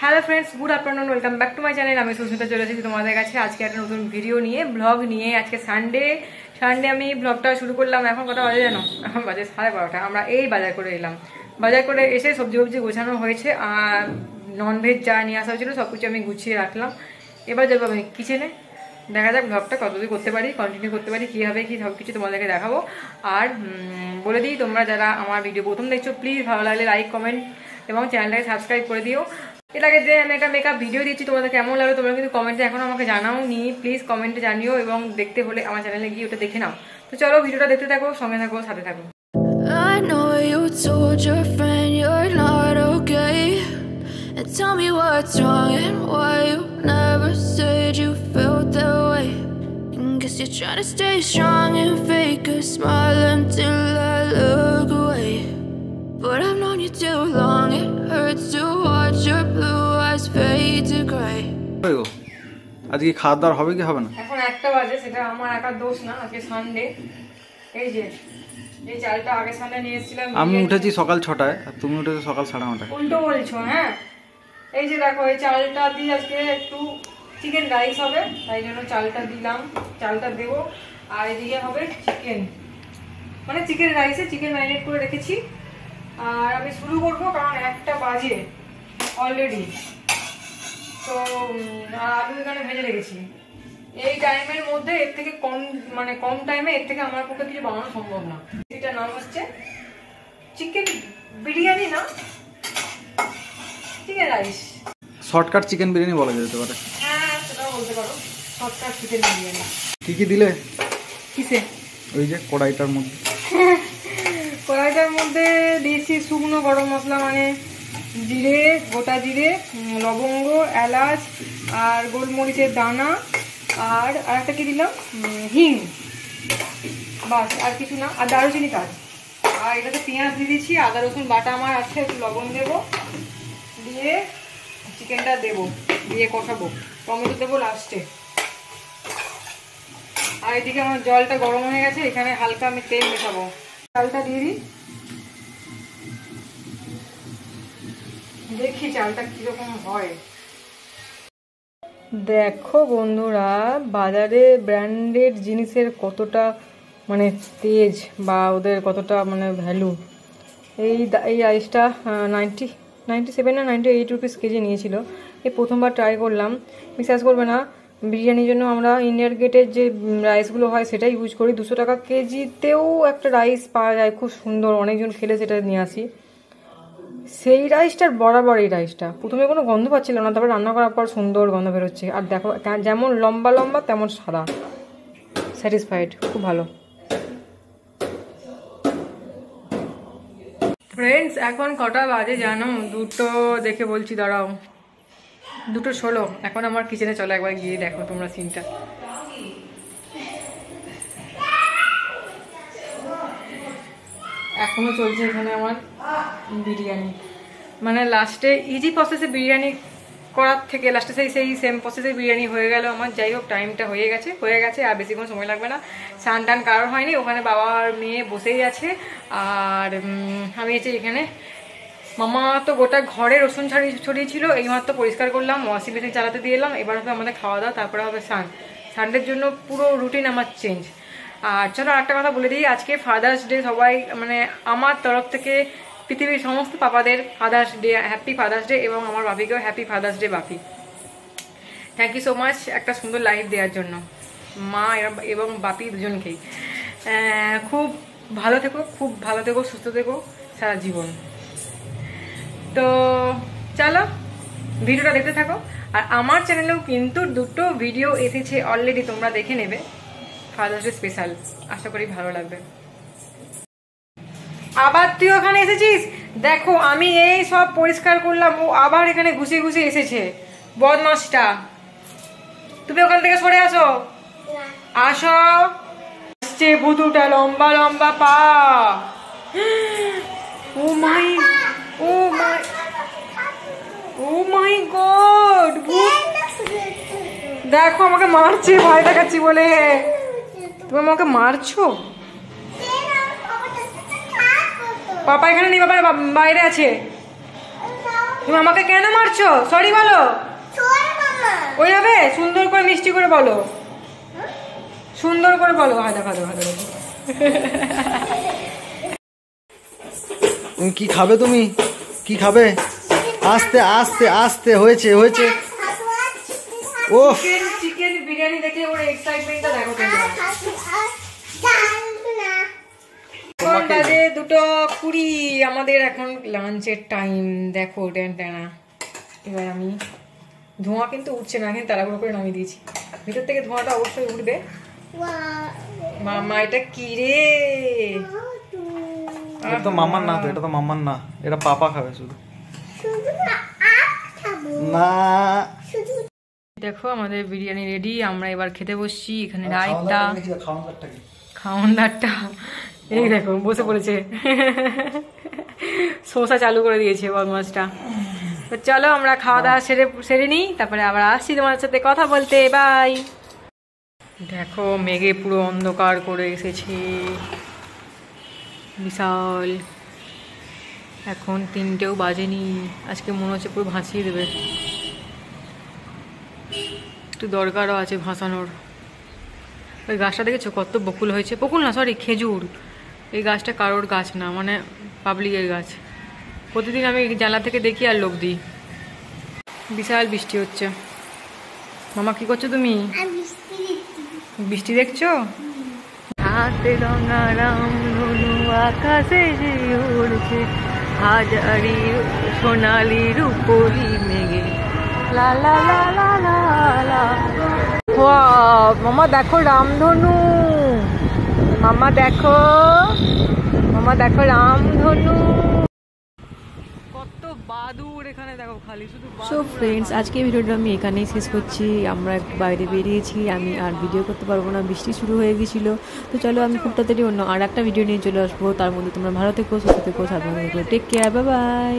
Hello friends, good afternoon, welcome back to my channel. আমি সুস্মিতা চলে এসেছি তোমাদের কাছে আজকে একটা নতুন ভিডিও নিয়ে, ব্লগ নিয়ে। আজকে সানডে আমি ব্লগটা শুরু করলাম। এখন কটা বাজে জানো? এখন বাজে 12:30। আমরা এই বাজার করে এলাম। বাজার করে এসে সবজি গোছানো হয়েছে, আর ননভেজ যা নিয়ে আসা হয়েছিল সব কিছু আমি গুছিয়ে রাখলাম। এবার যাবো আমি কিচেনে। দেখা যাক ব্লগটা কতদূর করতে পারি, কন্টিনিউ করতে পারি, কী হবে কি সব কিছু তোমাদেরকে দেখাবো। আর বলে দিই, তোমরা যারা আমার ভিডিও প্রথম দেখছো প্লিজ ভালো লাগলে লাইক, কমেন্ট এবং চ্যানেলটাকে সাবস্ক্রাইব করে দিও। এর আগে যে আমি একটা মেকআপ ভিডিও দিচ্ছি, তোমাদের কেমন লাগলো তোমরা কিন্তু কমেন্টে এখনো আমাকে জানাও নি। প্লিজ কমেন্টে জানিও, এবং দেখতে হলে আমার চ্যানেলে গিয়ে ওটা দেখে নাও। তো চলো ভিডিওটা দেখতে থাকো, সঙ্গে থাকো, সাথে থাকো। I know you told your friend you're not okay, and tell me what's wrong and why you never said you felt that way. And guess you're trying to stay strong and fake a smile until I look away. But I've known you too long, it hurts to watch your blue eyes fade to gray. আজকে খাওয়া দাওয়া হবে কি হবে না? এখন 1টা বাজে, সেটা আমার একার দোষ না, আজকে সানডে। এই যে এই চালটা আগে সানডে নিয়ে এসেছিলাম। আমি উঠেছি সকাল 6টায় আর তুমি উঠেছো সকাল 9:30টায়। উল্টো বলছো? হ্যাঁ, এই যে দেখো, এই চালটা দিয়ে আজকে একটু চিকেন রাইস হবে, তাই জন্য চালটা দিলাম, চালটা দেবো। আর এদিকে হবে চিকেন, মানে চিকেন রাইসে চিকেন ম্যারিনেট করে রেখেছি। আর আমি শুরু করবো, কারণ 1টা বাজে অলরেডি। তো আলু এখানে ভেজে রেখেছি। এই টাইমের মধ্যে এর থেকে কম টাইমে এর থেকে আমার পক্ষে কিছু বানানো সম্ভব না। এটার নাম হচ্ছে চিকেন বিরিয়ানি, না chicken rice. Shortcut chicken biryani বলা যেতে পারে। হ্যাঁ, সেটাও বলতে পারো, শর্টকাট চিকেন বিরিয়ানি। কি কি দিলে? কিসে? ওই যে কড়াইটার মধ্যে। কড়াইটার মধ্যে দিয়েছি শুকনো গরম মশলা, মানে জিরে, গোটা জিরে, লবঙ্গ, এলাচ আর গোলমরিচের দানা, আর একটা কি দিলাম, হিং, বাস, আর কিছু না। আর দারুচিনি কাজ। আর এটাতে পেঁয়াজ দিয়ে দিচ্ছি, আদা রসুন বাটা আমার আছে, একটু লবণ দেবো, দিয়ে চিকেনটা দেবো, দিয়ে কষাবো, টমেটো দেবো লাস্টে। আর এদিকে আমার জলটা গরম হয়ে গেছে, এখানে হালকা আমি তেল মেশাবো। চালটা দিয়ে দিই, দেখি চালটা কিরকম হয়। দেখো বন্ধুরা, বাজারে ব্র্যান্ডেড জিনিসের কতটা মানে তেজ, বা ওদের কতটা মানে ভ্যালু। এই রাইসটা 97 না 98 রুপিস কেজি নিয়েছিল। এই প্রথমবার ট্রাই করলাম। বিশ্বাস করবে না, বিরিয়ানির জন্য আমরা ইন্ডিয়ান গেটের যে রাইসগুলো হয় সেটাই ইউজ করি। 200 টাকা কেজিতেও একটা রাইস পাওয়া যায়, খুব সুন্দর। অনেকজন খেলে সেটা নিয়ে আসি। সেই রাইসটার বরাবর এই রাইসটা প্রথমে কোনো গন্ধ পাচ্ছিলাম না, তারপর রান্না করার পর সুন্দর গন্ধ বেরোচ্ছে। আর দেখো, যেমন লম্বা লম্বা তেমন সাদা। স্যাটিসফাইড, খুব ভালো। ফ্রেন্ডস, এখন কটা বাজে জানো? 2টো দেখে বলছি, দাঁড়াও, 2:16। এখন আমার কিচেনে চলো, একবার গিয়ে দেখো তোমরা সিনটা। এখনো চলছে এখানে আমার বিরিয়ানি। মানে লাস্টে ইজি প্রসেসে বিরিয়ানি করার থেকে লাস্টে সেই সেম প্রসেসে বিরিয়ানি হয়ে গেল আমার। যাই হোক, টাইমটা হয়ে গেছে, আর বেশিক্ষণ সময় লাগবে না। স্নান টান কারোর হয়নি, ওখানে বাবা আর মেয়ে বসেই আছে। আর আমি এসে এখানে, মামা তো গোটা ঘরে রসুন ছড়িয়েছিল, এইমাত্র পরিষ্কার করলাম, ওয়াশিং মেশিন চালাতে দিয়ে এলাম। এবার হবে আমাদের খাওয়া দাওয়া, তারপরে হবে সানডের জন্য পুরো রুটিন আমার চেঞ্জ। আর চলো আরেকটা কথা বলে দিই, আজকে ফাদার্স ডে। সবাই মানে আমার তরফ থেকে পৃথিবীর সমস্ত পাপাদের father's day, happy father's day, এবং আমার বাপিকেও হ্যাপি ফাদার্স ডে। বাপি, থ্যাংক ইউ সো মাচ একটা সুন্দর লাইফ দেওয়ার জন্য, মা এবং বাপি দুজনকেই। খুব ভালো থেকো, সুস্থ থেকো সারা জীবন। তো চলো ভিডিওটা দেখতে থাকো। আর আমার চ্যানেলেও কিন্তু 2টো ভিডিও এসেছে অলরেডি, তোমরা দেখে নেবে, ফাদার্স ডে স্পেশাল। আশা করি ভালো লাগবে। আবার তুই ওখানে এসেছিস? দেখো, আমি এই সব পরিষ্কার করলাম, ও আবার এখানে ঘুষে এসেছে, বদমাসটা। তুমি ওখান থেকে সরে আসো। আসো। আসছে ভুতুটা, লম্বা লম্বা পা। ও মাই গড, দেখো আমাকে মারছে, ভয় দেখাচ্ছি বলে। তুমি আমাকে মারছো? পাপা এখানে নেই, বাবা বাইরে আছে। তুমি আমাকে কেন মারছো? সরি বলো। ওইভাবে সুন্দর করে মিষ্টি করে বলো, সুন্দর করে বলো। হাদা খাদো খাদো। তুমি কি খাবে? তুমি কি খাবে? আস্তে আস্তে আস্তে, হয়েছে হয়েছে। ও চিকেন বিরিয়ানি দেখে ওর এক্সাইটমেন্টটা দেখো তোমরা। এখন বাজে 2:20, আমাদের এখন লাঞ্চের টাইম। দেখো টেনা। এবার আমি ধোঁয়া কিন্তু উঠছে না, কিন্তু তাড়াহুড়ো করে নামিয়ে দিয়েছি। ভিতর থেকে ধোঁয়াটা অবশ্যই উঠবে। মামা এটা কি রে? এটা তো মামার না, তো এটা তো মামার না, এটা পাপা খাবে শুধু। না দেখো আমাদের বিরিয়ানি রেডি, আমরা এবার খেতে বসছি। এখানে রায়তা, খাওয়ানদারটা এই দেখো বসে পড়েছে, শসা চালু করে দিয়েছে বদমাসটা। তো চলো আমরা খাওয়া দাওয়া সেরে নিই, তারপরে আবার আসছি তোমার সাথে কথা বলতে। বাই। দেখো মেঘে পুরো অন্ধকার করে এসেছে, বিশাল। এখন 3টেও বাজেনি, আজকে মনে হচ্ছে পুরো ভাসিয়ে দেবে। একটু দরকারও আছে ভাসানোর। ওই গাছটা দেখেছো কত বকুল হয়েছে? বকুল না, সরি, খেজুর। এই গাছটা কারোর গাছ না, মানে পাবলিকের গাছ। প্রতিদিন আমি জানলা থেকে দেখি আর লোক দিই। বিশাল বৃষ্টি হচ্ছে। মামা কি করছো তুমি? বৃষ্টি দেখছো? হাতে রঙা রামধনু আকাশে যে উড়ছে, হাজারি সোনালি রূপলি মেঘে লা লা লা লা লা লা। ওয়াও মামা দেখো রামধনু, মামা দেখো, মামা দেখো রামধনু। কত বাদুর এখানে দেখো, খালি শুধু। সো ফ্রেন্ডস, আজকে ভিডিওটা আমি এখানেই শেষ করছি। আমরা একটু বাইরে বেরিয়েছি, আমি আর ভিডিও করতে পারবো না, বৃষ্টি শুরু হয়ে গেছিলো। তো চলো আমি খুব তাড়াতাড়ি অন্য আর একটা ভিডিও নিয়ে চলে আসবো। তার মধ্যে তোমরা ভালো থেকো, সুস্থ থেকো, সাবধানে থেকো। Take care, bye by.